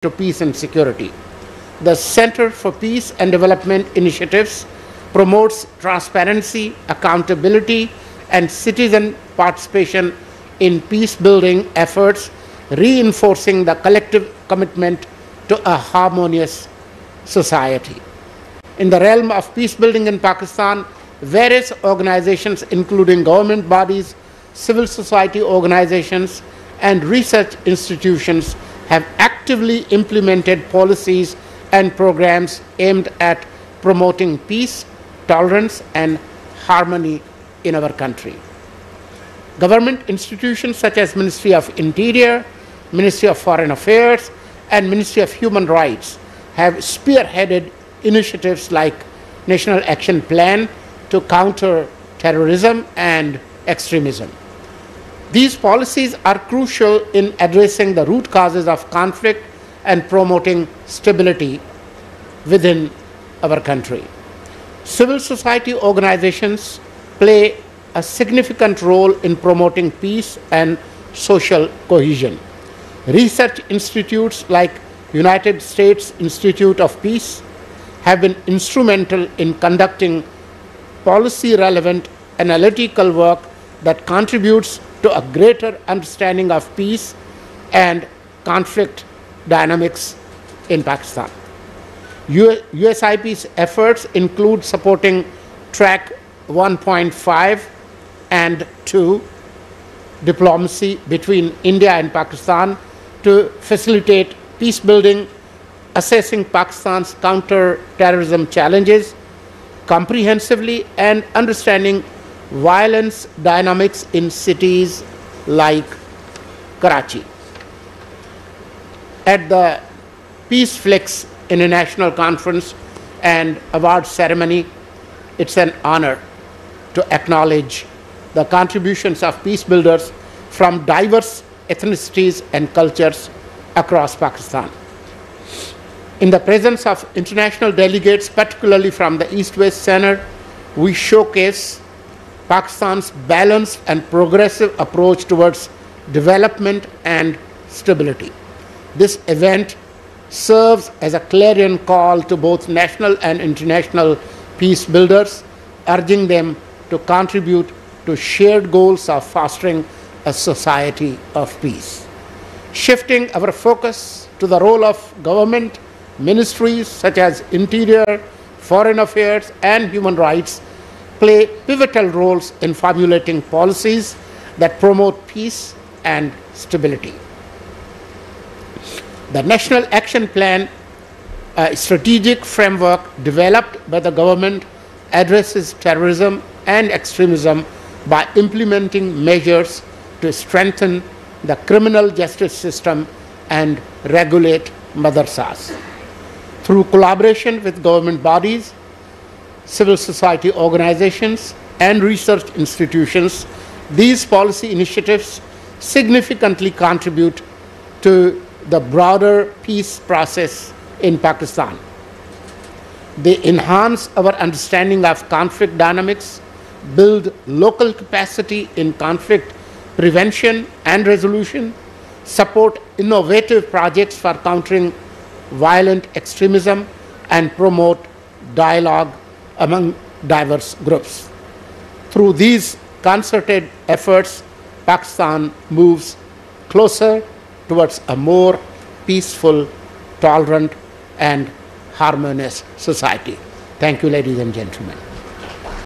to peace and security. The Center for Peace and Development Initiatives promotes transparency, accountability, and citizen participation in peace-building efforts, reinforcing the collective commitment to a harmonious society. In the realm of peace-building in Pakistan, various organizations, including government bodies, civil society organizations, and research institutions, have actively implemented policies and programs aimed at promoting peace, tolerance, and harmony in our country. Government institutions such as Ministry of Interior, Ministry of Foreign Affairs, and Ministry of Human Rights have spearheaded initiatives like National Action Plan to counter terrorism and extremism. These policies are crucial in addressing the root causes of conflict and promoting stability within our country. Civil society organizations play a significant role in promoting peace and social cohesion. Research institutes like United States Institute of Peace have been instrumental in conducting policy-relevant analytical work that contributes to a greater understanding of peace and conflict dynamics in Pakistan. USIP's efforts include supporting track 1.5 and 2, diplomacy between India and Pakistan, to facilitate peace building, assessing Pakistan's counter-terrorism challenges comprehensively, and understanding violence dynamics in cities like Karachi. At the Peace Flicks International Conference and Award Ceremony, it's an honor to acknowledge the contributions of peace builders from diverse ethnicities and cultures across Pakistan. In the presence of international delegates, particularly from the East-West Center, we showcase Pakistan's balanced and progressive approach towards development and stability. This event serves as a clarion call to both national and international peace builders, urging them to contribute to shared goals of fostering a society of peace. Shifting our focus to the role of government, ministries such as Interior, Foreign Affairs, and Human Rights play pivotal roles in formulating policies that promote peace and stability. The National Action Plan, a strategic framework developed by the government, addresses terrorism and extremism by implementing measures to strengthen the criminal justice system and regulate madrasas. Through collaboration with government bodies, civil society organizations, and research institutions, these policy initiatives significantly contribute to the broader peace process in Pakistan. They enhance our understanding of conflict dynamics, build local capacity in conflict prevention and resolution, support innovative projects for countering violent extremism, and promote dialogue among diverse groups. Through these concerted efforts, Pakistan moves closer towards a more peaceful, tolerant, and harmonious society. Thank you, ladies and gentlemen.